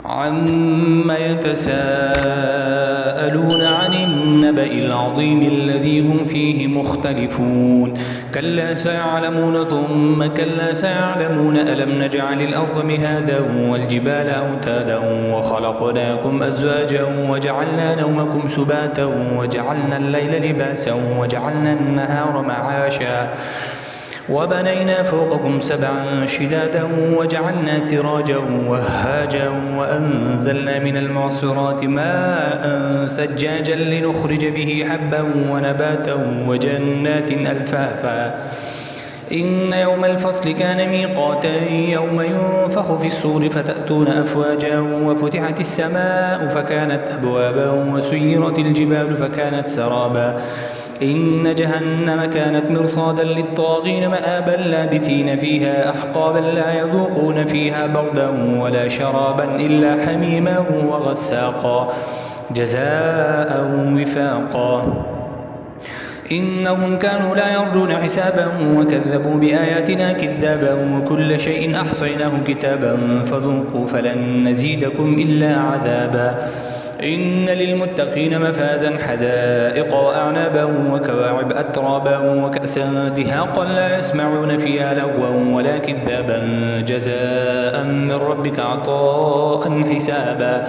عما يتساءلون عن النبأ العظيم الذي هم فيه مختلفون كلا سيعلمون ثم كلا سيعلمون ألم نجعل الأرض مهادا والجبال أوتادا وخلقناكم أزواجا وجعلنا نومكم سباتا وجعلنا الليل لباسا وجعلنا النهار معاشا وبنينا فوقكم سبعا شدادا وجعلنا سراجا وهاجا وأنزلنا من المعصرات ماء ثجاجا لنخرج به حبا ونباتا وجنات ألفافا إن يوم الفصل كان ميقاتا يوم ينفخ في الصور فتأتون أفواجا وفتحت السماء فكانت أبوابا وسيرت الجبال فكانت سرابا إن جهنم كانت مرصادا للطاغين مآبا لابثين فيها أحقابا لا يذوقون فيها بردا ولا شرابا إلا حميما وغساقا جزاء وفاقا إنهم كانوا لا يرجون حسابا وكذبوا بآياتنا كذابا وكل شيء أحصيناه كتابا فذوقوا فلن نزيدكم إلا عذابا إن للمتقين مفازا حدائق وأعنابا وكواعب أترابا وكأسا دهاقا لا يسمعون فيها لغوا ولا كذابا جزاء من ربك عطاء حسابا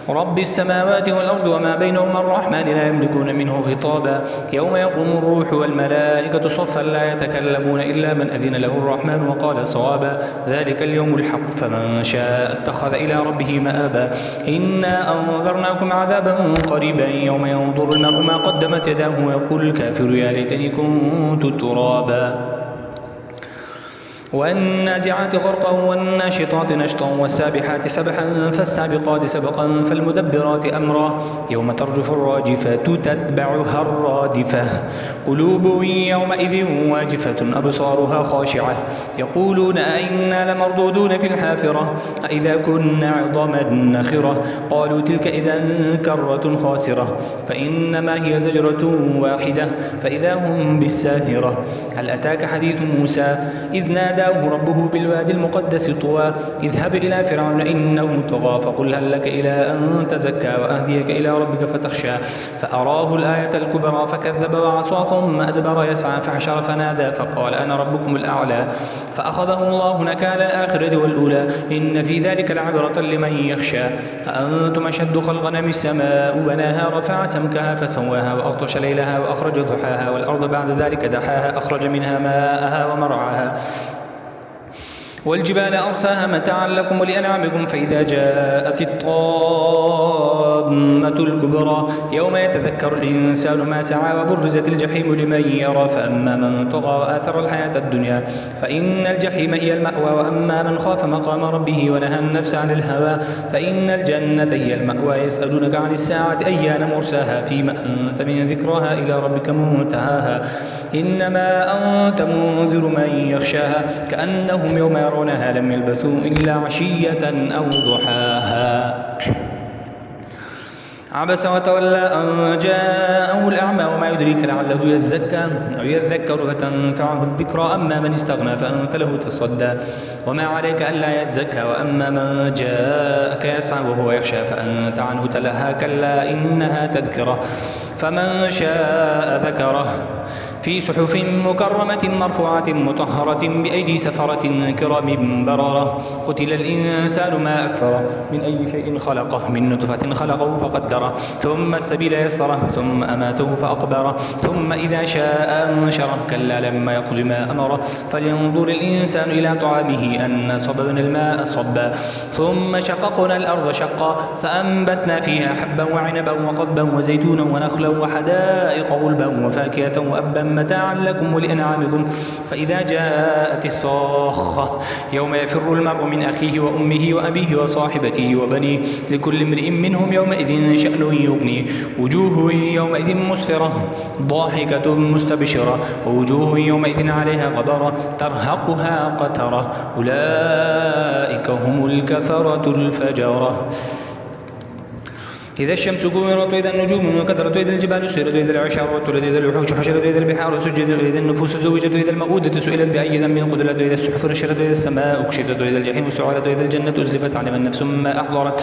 رب السماوات والأرض وما بينهما الرحمن لا يملكون منه خطابا يوم يقوم الروح والملائكة صفا لا يتكلمون إلا من أذن له الرحمن وقال صوابا ذلك اليوم الحق فمن شاء اتخذ إلى ربه مآبا إنا أنذرناكم عذابا قريبا يوم ينظر المرء ما قدمت يداه ويقول الكافر يا ليتني كنت ترابا والنازعات غرقا والناشطات نشطا والسابحات سبحا فالسابقات سبقا فالمدبرات أمرا يوم ترجف الراجفة تتبعها الرادفة قلوب يومئذ واجفة أبصارها خاشعة يقولون أئنا لمردودون في الحافرة أئذا كنا عظاما نخرة قالوا تلك إذا كرة خاسرة فإنما هي زجرة واحدة فإذا هم بالساهرة هل أتاك حديث موسى إذ ناداه ربه بالوادي المقدس طوى اذهب إلى فرعون إنه طغى فقل هل لك إلى أن تزكى وأهديك إلى ربك فتخشى فأراه الآية الكبرى فكذب وعصى ثم أدبر يسعى فحشر فنادى فقال أنا ربكم الأعلى فأخذه الله نكال الآخرة والأولى إن في ذلك لعبرة لمن يخشى أأنتم أشد خلقا أم السماء بناها رفع سمكها فسواها وأغطش ليلها وأخرج ضحاها والأرض بعد ذلك دحاها أخرج منها ماءها ومرعاها والجبال أرساها متاعا لكم ولأنعامكم فإذا جاءت الطامة الكبرى يوم يتذكر الإنسان ما سعى وبرزت الجحيم لمن يرى فأما من طغى وآثر الحياة الدنيا فإن الجحيم هي المأوى وأما من خاف مقام ربه ونهى النفس عن الهوى فإن الجنة هي المأوى يسألونك عن الساعة أيان مرساها فيما أنت من ذكراها إلى ربك منتهاها إنما أنت منذر من يخشاها كأنهم يوم يرونها لم يلبثوا إلا عشية أو ضحاها عبس وتولى أن جاءه الأعمى وما يدريك لعله يزكى أو يذكر فتنفعه الذكرى أما من استغنى فأنت له تصدى وما عليك ألا يزكى وأما من جاءك يسعى وهو يخشى فأنت عنه تلهى كلا إنها تذكرة فمن شاء ذكره في صحف مكرمة مرفوعة مطهرة بأيدي سفرة كرام بررة قتل الإنسان ما أكفره من أي شيء خلقه من نطفة خلقه فقدره ثم السبيل يسره ثم أماته فأقبره ثم إذا شاء أنشره كلا لما يقض ما أمره فلينظر الإنسان إلى طعامه أنا صببنا الماء صبا ثم شققنا الأرض شقا فأنبتنا فيها حبا وعنبا وقضبا وزيتونا ونخلا وحدائق غلبا وفاكهة وأبا متاعا لكم ولأنعامكم فإذا جاءت الصاخة يوم يفر المرء من أخيه وأمه وأبيه وصاحبته وبنيه لكل امرئ منهم يومئذ شأن يغنيه وجوه يومئذ مسفرة ضاحكة مستبشرة ووجوه يومئذ عليها غبرة ترهقها قترة أولئك هم الكفرة الفجرة إذا الشمس كورت وإذا النجوم انكدرت وإذا الجبال سيرت وإذا العشار عطلت وإذا الوحوش حشرت وإذا البحار سجدت وإذا النفوس زوجت وإذا الموءودة سئلت بأي ذنب قتلت وإذا الصحف نشرت وإذا السماء كشطت وإذا الجحيم سعرت وإذا الجنة أزلفت علم النفس ما أحضرت.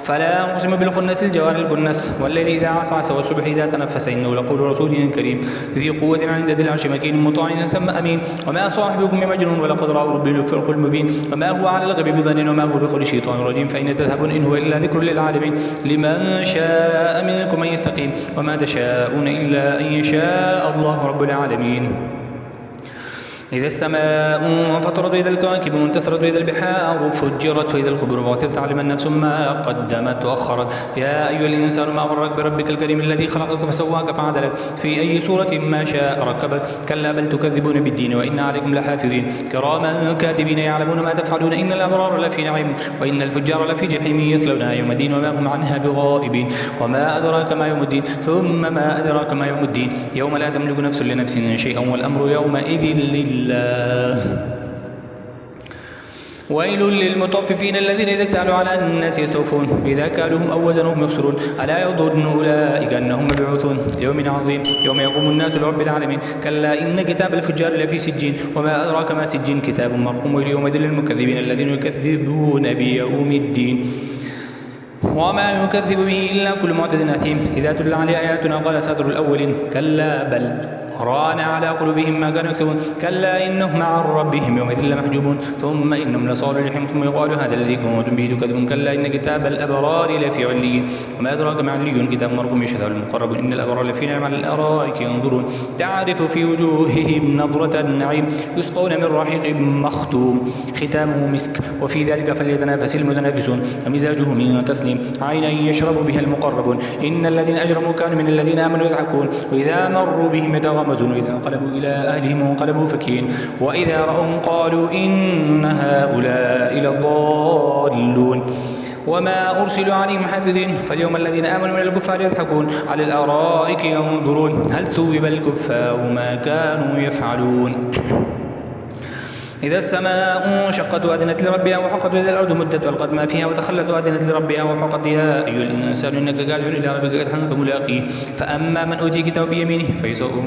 فلا أقسم بالخنس الجوار الكنس والليل إذا عسعس والصبح إذا تنفس إنه لقول رسول كريم ذي قوة عند ذي العرش مكين مطاع ثم أمين. وما صاحبكم بمجنون ولقد رآه بالأفق المبين وما هو على الغيب بضنين وما هو بقول شيطان رجيم. فأين تذهبون إن هو إلا ذكر للعالمين لمن شاء منكم أن يستقيم وما تشاءون إلا أن يشاء الله رب العالمين. إذا السماء انفطرت وإذا الكواكب انتثرت وإذا البحار فجرت وإذا القبور بعثرت علم النفس ما قدمت وأخرت. يا أيها الإنسان ما غرك بربك الكريم الذي خلقك فسواك فعدلك في أي صورة ما شاء ركبك. كلا بل تكذبون بالدين وإن عليكم لحافظين كراما كاتبين يعلمون ما تفعلون. إن الأبرار لفي نعيم وإن الفجار لفي جحيم يصلونها يوم الدين وما هم عنها بغائبين. وما أدراك ما يوم الدين ثم ما أدراك ما يوم الدين يوم لا تملك نفس لنفس شيئا والأمر يومئذ لله. ويل للمطففين الذين إذا اكتالوا على الناس يستوفون إذا كالوهم أو وزنهم يخسرون. ألا يظن أولئك أنهم مبعوثون يوم عظيم يوم يقوم الناس لرب العالمين. كلا إن كتاب الفجار لفي سجين وما أدراك ما سجين كتاب مرقوم. ويل يومئذ للمكذبين الذين يكذبون بيوم الدين وما يكذب به إلا كل معتد أثيم. إذا تتلى عليه آياتنا قال أساطير الأولين. كلا بل ران على قلوبهم ما كانوا يكسبون. كلا إنهم عن ربهم يومئذ لمحجوبون ثم إنهم لصال الجحيم ثم يقال هذا الذي كنتم به تكذبون. كلا إن كتاب الأبرار لفي عليين وما أدراك ما عليون كتاب مرقوم يشهده المقربون. إن الأبرار لفي نعيم على الأرائك ينظرون تعرف في وجوههم نظرة النعيم يسقون من رحيق مختوم ختامه مسك وفي ذلك فليتنافس المتنافسون ومزاجه من تسنيم عينا يشرب بها المقربون. إن الذين أجرموا كانوا من الذين آمنوا يضحكون وإذا مروا بهم يتغامزون وإذا انقلبوا إلى أهلهم انقلبوا فكين وإذا رأوهم قالوا إن هؤلاء لضالون. وما أرسلوا عليهم حافظين. فاليوم الذين آمنوا من الكفار يضحكون على الأرائك ينظرون هل ثوب الكفار ما كانوا يفعلون. إذا السماء انشقت وأذنت لربها وحقت وإذا الأرض مدت والقت ما فيها وتخلت وأذنت لربها وحقت. يا أيها الإنسان إنك كادح إلى ربك كدحا فملاقيه. فأما من أوتي كتابه بيمينه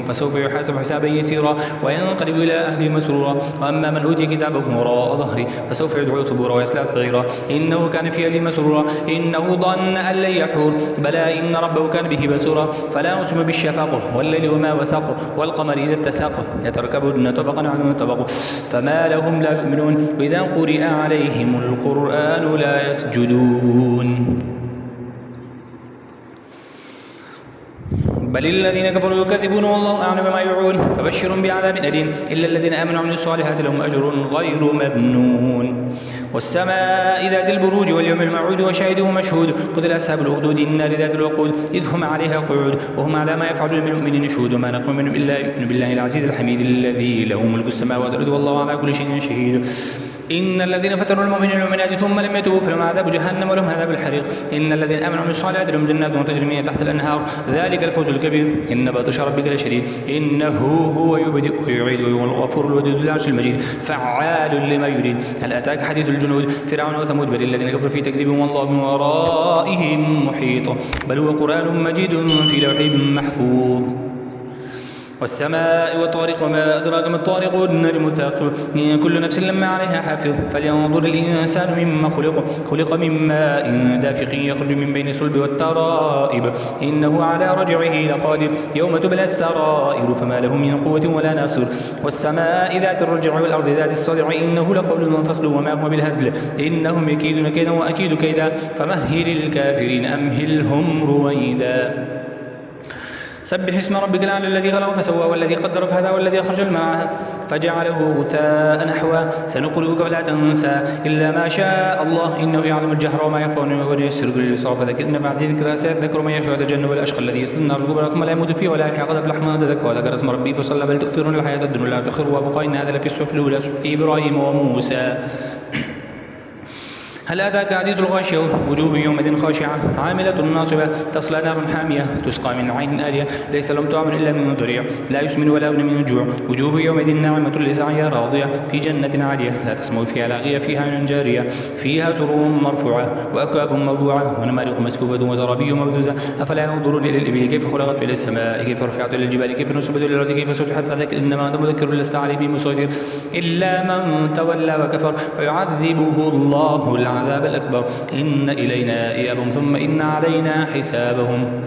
فسوف يحاسب حسابا يسيرا وينقلب إلى أهله مسرورا. وأما من أوتي كتابه وراء ظهره فسوف يدعو ثبورا ويصلى سعيرا. إنه كان في أهله مسرورا إنه ظن أن لن يحور بلى إن ربه كان به بصيرا. فلا أقسم بالشفق والليل وما وسق والقمر إذا اتسق يتركبن طبقا عن طبق فما لهم لا يؤمنون وإذا قرئ عليهم القرآن لا يسجدون. بل الذين كفروا يكذبون والله أعلم بما يوعون فبشرهم بعذاب أليم إلا الذين آمنوا وعملوا الصالحات لهم أجر غير ممنون. والسماء ذات البروج واليوم الموعود وشاهد ومشهود قتل أصحاب الأخدود النار ذات الوقود إذ هم عليها قعود وهم على ما يفعلون من المؤمنين شهود وما نقم منهم إلا يؤمن بالله العزيز الحميد الذي له ملك السماوات والأرض والله على كل شيء شهيد. إن الذين فتنوا المؤمنين والمؤمنات ثم لم يتوبوا فلهم عذاب جهنم ولهم عذاب الحريق. إن الذين آمنوا وعملوا الصالحات لهم جنات تجري من تحت الأنهار ذلك الفوز الكبير. إن بطش ربك لشديد إنه هو يبدئ ويعيد وهو الغفور الودود ذو العرش المجيد فعال لما يريد. هل أتاك حديث الجنود فرعون وثمود بل الذين كفروا في تكذيبهم والله من ورائهم محيط بل هو قرآن مجيد في لوح محفوظ. والسماء والطارق وما أدراك ما الطارق النجم الثاقب إن كل نفس لما عليها حافظ. فلينظر الإنسان مما خلق من ماء دافق يخرج من بين الصلب والترائب إنه على رجعه لقادر يوم تبلى السرائر فما له من قوة ولا ناصر. والسماء ذات الرجع والأرض ذات الصدع إنه لقول فصل وما هو بالهزل إنهم يكيدون كيدا وأكيد كيدا فمهل الكافرين أمهلهم رويدا. سبح اسم ربك الأعلى الذي خلق فسوى والذي قدر فهدى والذي أخرج المرعى فجعله غثاء نحوا سنقرئك فلا تنسى إلا ما شاء الله إنه يعلم الجهر وما يخفى ويسرك لليسرى فذكر إن بعد ذكرى سيذكر من يخشى ويتجنب الأشقى الذي يصلى النار الكبرى ثم لا يموت فيه ولا يحيى قد أفلح من تزكى وذكر اسم ربه فصلى بل تؤثرون الحياة الدنيا لا تخر وأبقى إن هذا لفي الصحف الأولى صحف إبراهيم وموسى. هل أتاك حديث الغاشية وجوه يومئذ خاشعة عاملة ناصبة تصلى نارا حامية تسقى من عين آنية ليس لهم طعام إلا من ضريع لا يسمن ولا يغني من الجوع وجوه يومئذ ناعمة لسعيها راضية في جنة عالية لا تسمع فيها لاغية فيها عين جارية فيها سرور مرفوعة وأكواب موضوعة ونمارق مسفوفة وزرابي مبثوثة أفلا ينظرون إلى الإبل كيف خلقت وإلى السماء كيف رفعت إلى الجبال كيف نصبت إلى الأرض كيف سطحت فذكر إنما أنت مذكر لست عليهم مسيطر إلا من تولى وكفر فيعذبه الله العذاب الأكبر إن إلينا إيابهم ثم إن علينا حسابهم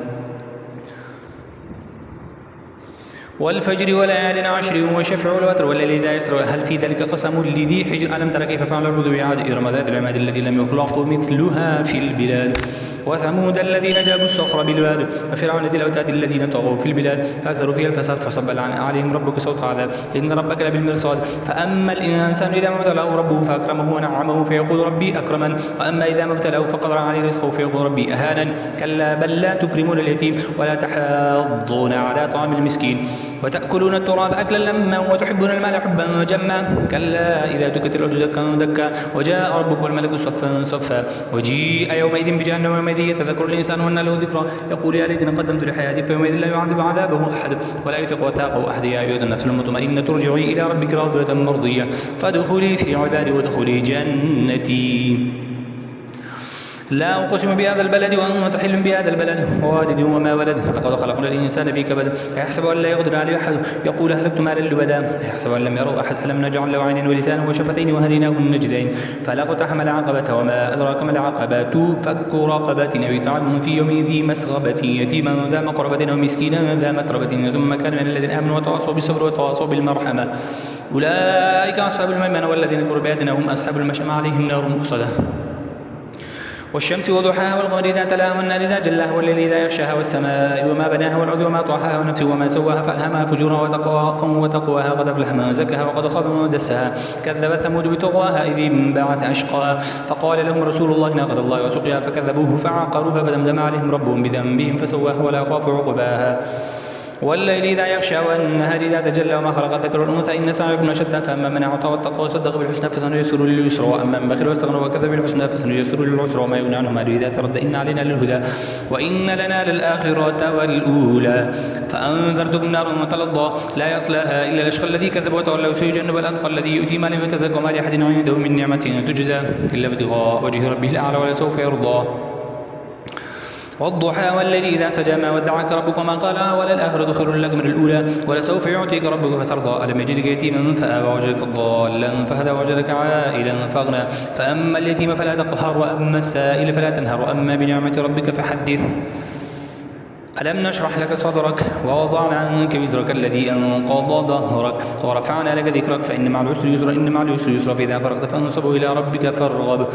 والفجر وليال عشر وشفع والوتر والليل إذا يسر هل في ذلك قسم لذي حجر ألم تر كيف فعل ربك بعاد إرم ذات العماد الذي لم يخلق مثلها في البلاد وثمود الذين جابوا الصخر بالواد وفرعون ذي الأوتاد الذين طغوا في البلاد فأكثروا فيها الفساد فصب عليهم ربك صوت عذاب إن ربك لبالمرصاد فأما الإنسان إذا ما ابتلاه ربه فأكرمه ونعمه فيقول ربي أكرمن وأما إذا ما ابتلاه فقدر عليه رزقه فيقول ربي أهانن كلا بل لا تكرمون اليتيم ولا تحاضون على طعام المسكين وتأكلون التراث أكلا لما وتحبون المال حبا جما كلا إذا دكت الأرض دكا دكا وجاء ربك والملك صفا صفا وجيء يومئذ بجهنم ويومئذ يتذكر الإنسان وأنى له ذكرى يقول يا ليتني قدمت لحياتي فيومئذ لا يعذب عذابه أحد ولا يثق وثاقه أحد يا أيها النفس المطمئنة ترجعي إلى ربك راضية مرضية فادخلي في عبادي وادخلي جنتي لا أقسم بهذا البلد وأنت حل بهذا البلد ووالد وما ولد لقد خلقنا الإنسان في كبد أيحسب أن لا يقدر عليه أحد يقول أهلكت مالا لبدا أيحسب أن لم يروا أحد ألم نجعل له عينين ولسانا وشفتين وهديناه النجدين فلاقتحم العقبة وما أدراك ما العقبة فك رقبة أو إطعام في يوم ذي مسغبة يتيما ذا مقربة أو مسكينا ذا متربة ثم كان من الذين آمنوا وتواصوا بالصبر وتواصوا بالمرحمة أولئك أصحاب الميمنة والذين كفروا بآياتنا هم أصحاب المشأمة عليهم نار مؤصدة والشمس وضحاها والقمر إذا تلاها والنار إذا جلاها والليل إذا يغشاها والسماء وما بناها والأرض وما طحاها ونفس وما سواها فألهمها فجورها وتقواها قد أفلح من زكاها وقد خاب من دساها كذبت ثمود بطغواها إذ انبعث أشقاها فقال لهم رسول الله ناقة الله وسقياها فكذبوه فعقروها فدمدم عليهم ربهم بذنبهم فسواها ولا يخاف عقباها والليل إذا يغشى والنهار إذا تجلى وما خلق الذكر والأنثى إن سعيكم لشتى فأما من أعطى واتقى وصدق بالحسنى فسنيسره لليسرى وأما من بخل واستغنى وكذب بالحسنى فسنيسره للعسرى وما يغني عنه ماله إذا تردى إن علينا للهدى وإن لنا للآخرة والأولى فأنذرتكم نارا تلظى لا يصلاها إلا الأشقى الذي كذب وتولى وسيجنب الأتقى الذي يؤتي ماله يتزكى وما لأحد عنده من نعمة تجزى إلا ابتغاء وجه ربه الأعلى ولسوف يرضى والضحى والليل إذا سجى ما ودعك ربك وما قال وللآخرة خير لك من الأولى ولسوف يعطيك ربك فترضى ألم يجدك يتيما فآوى وجدك ضالا فهدى وجدك عائلا فأغنى فأما اليتيم فلا تقهر وأما السائل فلا تنهر وأما بنعمة ربك فحدث ألم نشرح لك صدرك ووضعنا عنك وزرك الذي أنقض ظهرك ورفعنا لك ذكرك فإن مع العسر يسرا إن مع العسر يسرا فإذا فرغت فانصب إلى ربك فارغب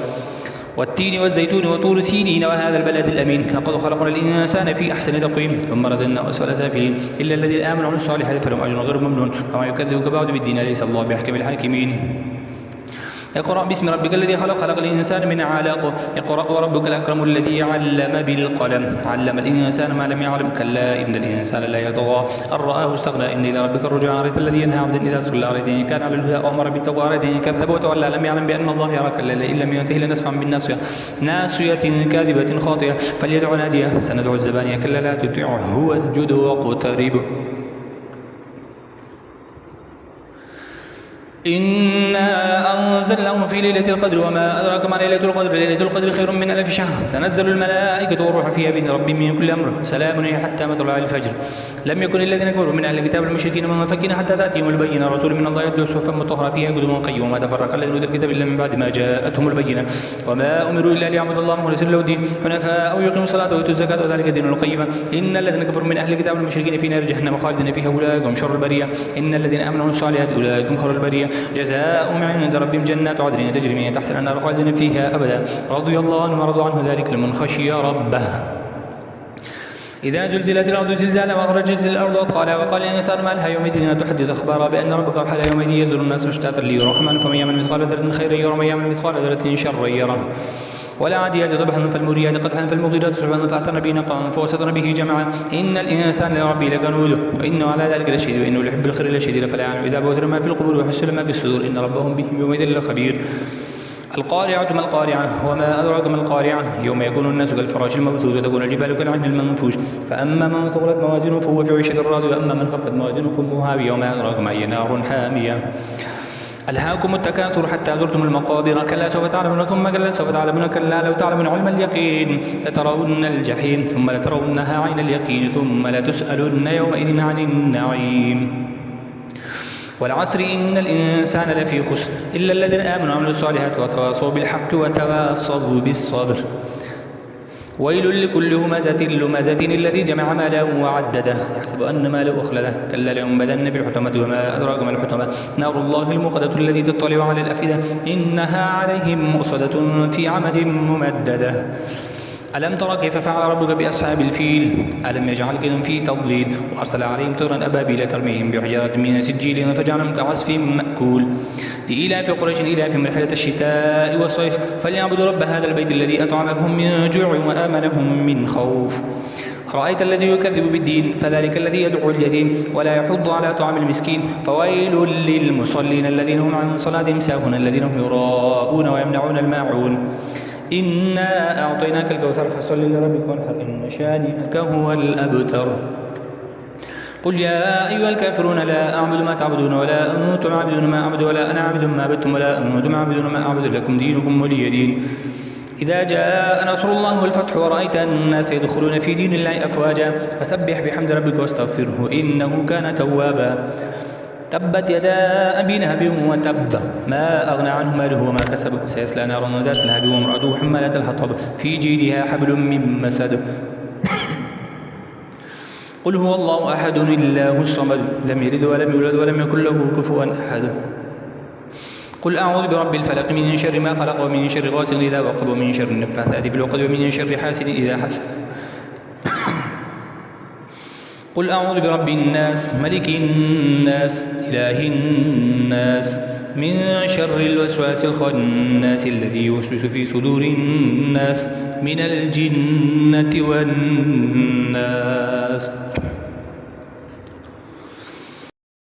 والتين والزيتون وطور سينين وهذا البلد الأمين لقد خلقنا الإنسان في أحسن تقويم ثم رددناه أسفل سافلين إلا الذين آمنوا وعملوا الصالحات فلهم أجر غير ممنون وما يكذبك بعد بالدين ليس الله بأحكم الحاكمين اقرأ باسم ربك الذي خلق الإنسان من علق اقرأ وربك الأكرم الذي علم بالقلم علم الإنسان ما لم يعلم كلا إن الإنسان لا يطغى أن رآه استغنى إن إلى ربك الرجوع أريت الذي ينهى عبدا إذا صلى أريته كان على الهدى وأمر بالتقوى أريته كذب وتولى لم يعلم بأن الله يرى كلا إن لم ينته لنسفعا بالناصية ناصية كاذبة خاطئة فليدع ناديه سندع الزبانية كلا لا تطعه واسجد واقترب إنا أنزلناه في ليلة القدر وما أدراك ما ليلة القدر ليلة القدر خير من 1000 شهر تنزل الملائكة والروح فيها بإذن ربهم من كل أمر سلام هي حتى مطلع الفجر لم يكن الذين كفروا من أهل الكتاب المشركين منفكين حتى تأتيهم البينة رسول من الله يتلو صحفا مطهرة فيها كتب قيمة وما تفرق الذين أوتوا الكتاب إلا من بعد ما جاءتهم البينة وما أمروا إلا ليعبدوا الله مخلصين له الدين حنفاء أو يقيموا الصلاة ويؤتوا الزكاة وذلك دين القيمة إن الذين كفروا من أهل الكتاب المشركين في نار جهنم خالدين فيها أولئك هم شر البرية إن الذين آمنوا الصالحات أولئك هم خير البرية جزاء عند ربهم جنات عدن تجري من تحت الأنهار خالدين فيها أبدا رضي الله عنهم ورضوا عنه ذلك لمن خشي ربه إذا زلزلت الأرض زلزالها وأخرجت الأرض أثقالها وقال الإنسان ما لها يومئذ تحدث أخبارها بأن ربك أوحى لها يومئذ يزور الناس أشتاتا ليروا رحمن فمن يعمل مثقال ذرة خيرا يره ومن يعمل مثقال ذرة شرا يره والعاديات ضبحا فالموريات قدحا فالمغيرات صبحا فأثرن به نقعا فوسطن به جمعا إن الإنسان لربه لكنود وإنه على ذلك لشهيد وإنه لحب الخير لشديد فلا يعلم إذا بوثر ما في القبور وحصل ما في الصدور إن ربهم بهم يومئذ لخبير القارعة ما القارعة وما أدراك ما القارعة يوم يكون الناس كالفراش المبثوث وتكون الجبال كالعهن المنفوش فأما من ثقلت موازينه فهو في عيشة راضية وأما من خفت موازينه فأمه هاوية وما أدراك ما هي نار حامية ألهاكم التكاثر حتى زرتم المقابر كلا سوف تعلمون ثم كلا سوف تعلمون كلا لو تعلمون علم اليقين لترون الجحيم ثم لترونها عين اليقين ثم لتسألن يومئذ عن النعيم والعصر إن الإنسان لفي خسر إلا الذين آمنوا وعملوا الصالحات وتواصوا بالحق وتواصوا بالصبر ويل لكل همزة لمزة الذي جمع مالا وعدده يحسب أن ماله أخلده كلا لينبذن في الحطمة وما أدراك ما الحطمة نار الله الموقدة التي تطلع على الأفئدة إنها عليهم مؤصدة في عمد ممددة ألم تر كيف فعل ربك بأصحاب الفيل ألم يجعل كيدهم في تضليل وأرسل عليهم طيرا أبابيل ترميهم بحجارة من سجيل فجعلهم كعصف مأكول لإيلاف قريش إيلافهم رحلة الشتاء والصيف فليعبدوا رب هذا البيت الذي أطعمهم من جوع وآمنهم من خوف أرأيت الذي يكذب بالدين فذلك الذي يدعو اليتيم ولا يحض على طعام المسكين فويل للمصلين الذين هم عن صلاتهم ساهون الذين هم يراءون ويمنعون الماعون إنا أعطيناك الكوثر فصل لربك وانحر إن شانئك هو الأبتر قل يا أيها الكافرون لا أعبد ما تعبدون ولا أنتم عابدون ما أعبد ولا أنا عابد ما عبدتم ولا أنتم عابدون ما أعبد لكم دينكم ولي دين إذا جاء نصر الله والفتح ورأيت الناس يدخلون في دين الله أفواجا فسبح بحمد ربك واستغفره إنه كان توابا تبت يدا أبي لهب وتب ما أغنى عنه ماله وما كسب سيصلى نارا ذات لهب وامرأته حمالة الحطب في جيدها حبل من مسد قل هو الله أحد الله الصمد لم يلد ولم يولد ولم يكن له كفوا أحد قل أعوذ برب الفلق من شر ما خلق ومن شر غاسق إذا وقب ومن شر النفاثات في العقد ومن شر حاسد إذا حسد قل أعوذ برب الناس ملك الناس إله الناس من شر الوسواس الخناس الذي يوسوس في صدور الناس من الجنة والناس